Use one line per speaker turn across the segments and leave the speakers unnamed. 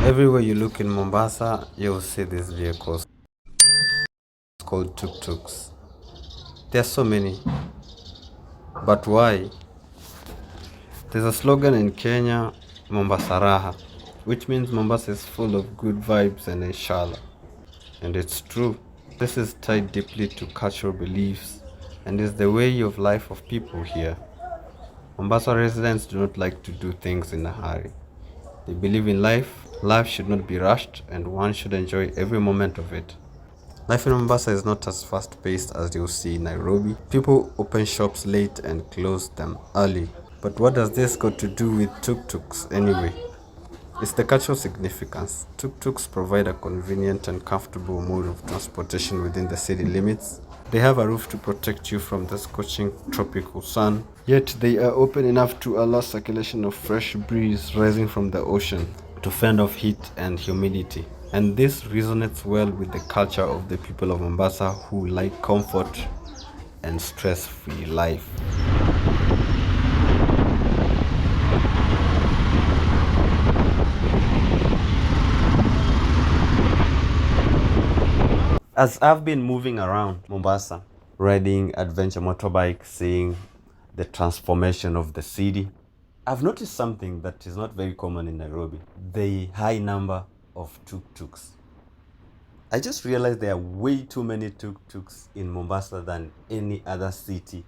Everywhere you look in Mombasa, you'll see these vehicles called Tuk Tuks. There are so many. But why? There's a slogan in Kenya, Mombasa Raha, which means Mombasa is full of good vibes and inshallah. And it's true. This is tied deeply to cultural beliefs and is the way of life of people here. Mombasa residents do not like to do things in a hurry. They believe in life. Life should not be rushed and one should enjoy every moment of it. Life in Mombasa is not as fast paced as you'll see in Nairobi. People open shops late and close them early. But what does this got to do with Tuk Tuks anyway? It's the cultural significance. Tuk Tuks provide a convenient and comfortable mode of transportation within the city limits. They have a roof to protect you from the scorching tropical sun, yet they are open enough to allow circulation of fresh breeze rising from the ocean to fend off heat and humidity. And this resonates well with the culture of the people of Mombasa who like comfort and stress-free life. As I've been moving around Mombasa, riding adventure motorbike, seeing the transformation of the city, I've noticed something that is not very common in Nairobi: the high number of tuk-tuks. I just realized there are way too many tuk-tuks in Mombasa than any other city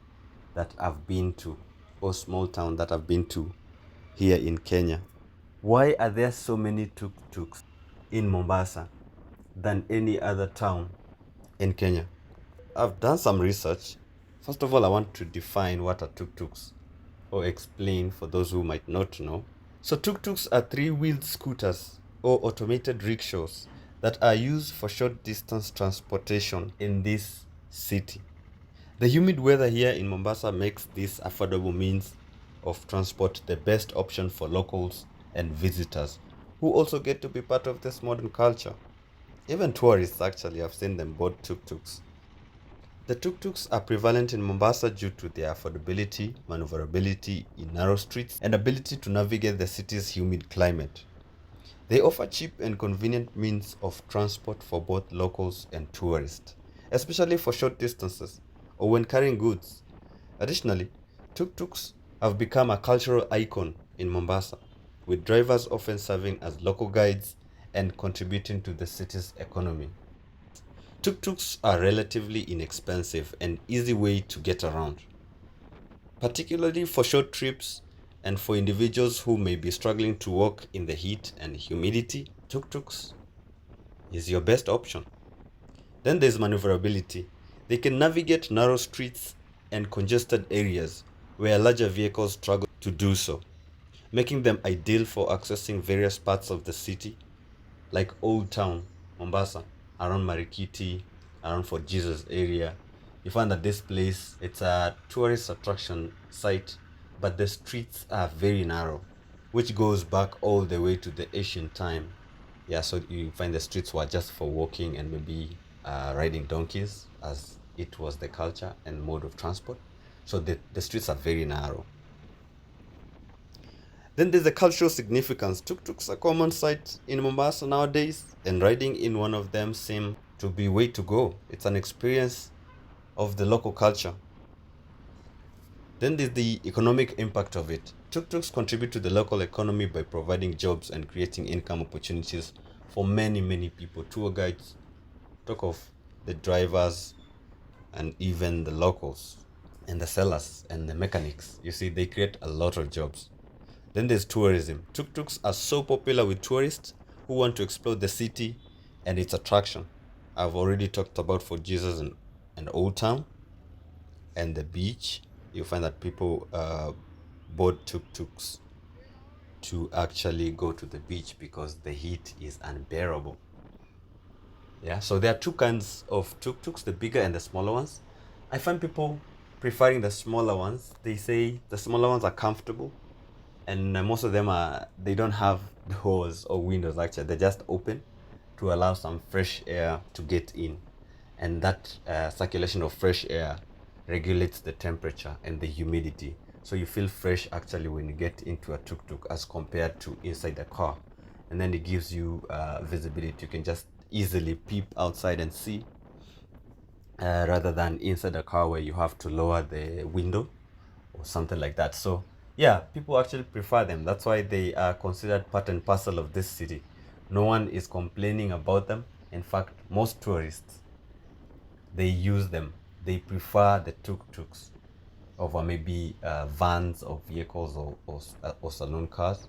that I've been to, or small town that I've been to here in Kenya. Why are there so many tuk-tuks in Mombasa than any other town in Kenya? I've done some research. First of all, I want to define what are tuk-tuks, or explain for those who might not know. So tuk-tuks are three-wheeled scooters or automated rickshaws that are used for short distance transportation in this city. The humid weather here in Mombasa makes this affordable means of transport the best option for locals and visitors who also get to be part of this modern culture. Even tourists, actually, I've seen them board tuk-tuks. The tuk-tuks are prevalent in Mombasa due to their affordability, maneuverability in narrow streets, and ability to navigate the city's humid climate. They offer cheap and convenient means of transport for both locals and tourists, especially for short distances or when carrying goods. Additionally, tuk-tuks have become a cultural icon in Mombasa, with drivers often serving as local guides and contributing to the city's economy. Tuk-tuks are relatively inexpensive and easy way to get around, particularly for short trips and for individuals who may be struggling to walk in the heat and humidity. Tuk-tuks is your best option. Then there's maneuverability. They can navigate narrow streets and congested areas where larger vehicles struggle to do so, making them ideal for accessing various parts of the city like Old Town, Mombasa, around Marikiti, around Fort Jesus area. You find that this place, it's a tourist attraction site, but the streets are very narrow, which goes back all the way to the ancient time. Yeah, so you find the streets were just for walking and maybe riding donkeys, as it was the culture and mode of transport. So the streets are very narrow. Then there's the cultural significance. Tuk-tuks are common sight in Mombasa nowadays, and riding in one of them seems to be way to go. It's an experience of the local culture. Then there's the economic impact of it. Tuk-tuks contribute to the local economy by providing jobs and creating income opportunities for many, many people. Tour guides, talk of the drivers, and even the locals, and the sellers, and the mechanics. You see, they create a lot of jobs. Then there's tourism. Tuk-tuks are so popular with tourists who want to explore the city and its attraction. I've already talked about Fort Jesus and Old Town and the beach. You find that people board tuk-tuks to actually go to the beach because the heat is unbearable. Yeah, so there are two kinds of tuk-tuks, the bigger and the smaller ones. I find people preferring the smaller ones. They say the smaller ones are comfortable, and most of them they don't have doors or windows. Actually, they're just open to allow some fresh air to get in, and that circulation of fresh air regulates the temperature and the humidity, so you feel fresh actually when you get into a tuk-tuk as compared to inside the car. and then it gives you visibility. You can just easily peep outside and see, rather than inside a car where you have to lower the window or something like that. So yeah, people actually prefer them. That's why they are considered part and parcel of this city. No one is complaining about them. In fact, most tourists, they use them. They prefer the tuk-tuks over maybe vans or vehicles or saloon cars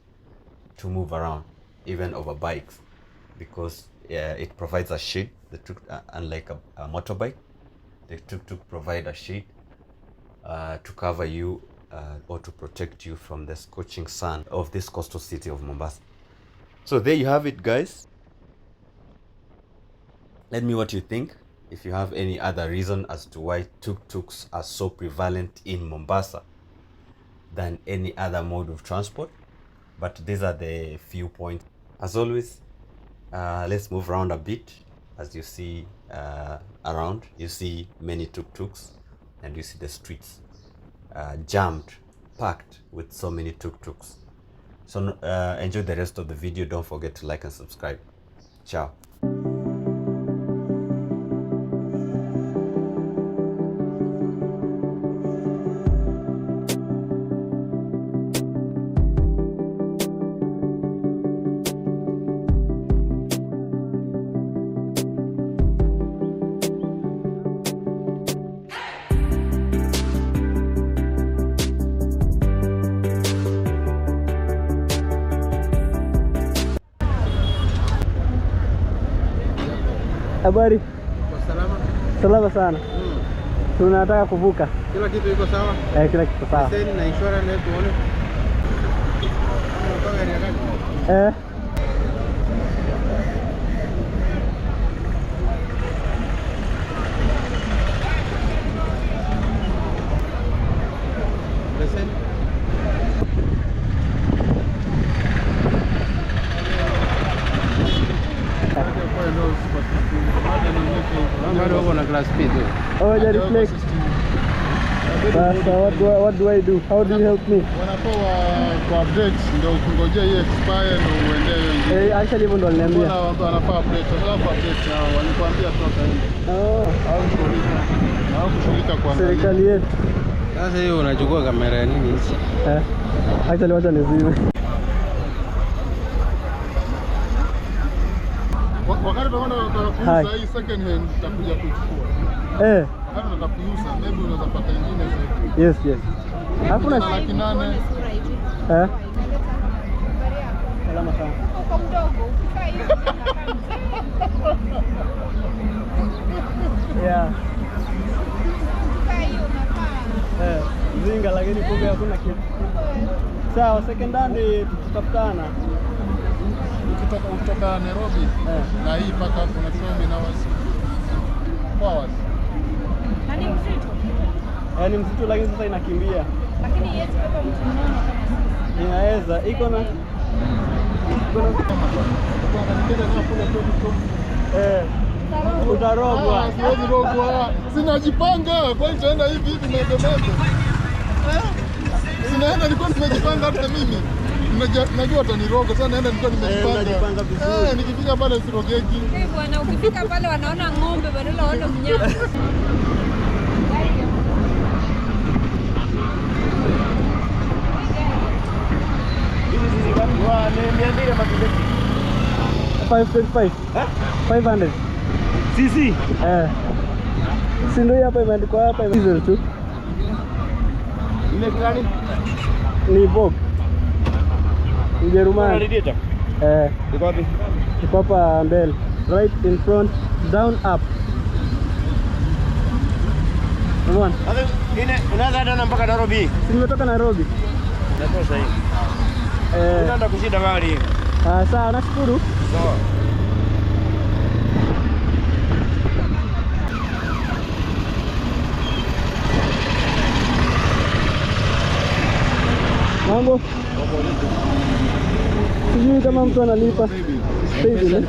to move around, even over bikes, because it provides a shade. The unlike a motorbike, the tuk-tuk provide a shade to cover you or to protect you from the scorching sun of this coastal city of Mombasa. So there you have it, guys. Let me know what you think. If you have any other reason as to why tuk-tuks are so prevalent in Mombasa than any other mode of transport. But these are the few points. As always, let's move around a bit. As you see around, you see many tuk-tuks, and you see the streets jammed, packed with so many tuk-tuks. So enjoy the rest of the video. Don't forget to like and subscribe. Ciao.
Habari?
Salama.
Salama sana. Tunataka kuvuka.
Kila kitu iko sawa?
Kila kitu sawa.
Leseni na insurance leo tuone. Unatoka gari gani? Leseni. Bado uko na class P tu.
Oh, ja reflect. What do I do? How do you help me?
Wanapoa kwa update ndio ukingojea hii expire na uendelee.
Actually hivyo ndo aliniambia.
Kuna watu wanafaa update, wanafaa update nao walikwambia toka hivi. Au kushughulika kwa
serikali yetu.
Sasa hiyo unachukua kamera ya nini hizi?
Actually wacha nizime.
Wakati tunaona hii second hand tutakuja kuchukua. Kama tutakuuza, maybe unaweza pata nyingine zaidi.
Yes. Hakuna
800,000.
Salama sana.
Uko mdogo ukifika hiyo.
Yeah.
Ukifika hiyo unafaa.
Zinga lakini kumbe hakuna kitu. Sawa, second hand tutakutana.
Kutoka Nairobi na hii mpaka hapo na 12 hours. 4 hours.
Nani mzito?
Ni mzito lakini sasa inakimbia.
Lakini yeye baba mtu mnono kama sisi.
Inaweza, iko na utarogwa.
Siwezi rogwa. Sinajipanga, kwa hiyo nitaenda hivi nagemeza. Sinaenda nilikuwa nimejipanga hata mimi. Najua ataniroga sasa, naenda nilikuwa nimejipanga vizuri. Nikifika pale sirogeki.
Bwana, ukifika pale wanaona ng'ombe badala waone mnyama.
Niambie matatizo. 525. 500. Sisi? Si ndio hapa imeandikwa hapa diesel tu.
Ile gani?
Ni Voge. Ujerumani.
Radiator.
Iko wapi? Iko hapa mbele. Right in front, down up. Unaona?
Unaanza hata mpaka Nairobi.
Nimetoka Nairobi.
Natosha hii. Unaenda kushinda gari.
Sawa, nashukuru.
Sawa.
Mambo? Sijui kama mtu analipa. Baby.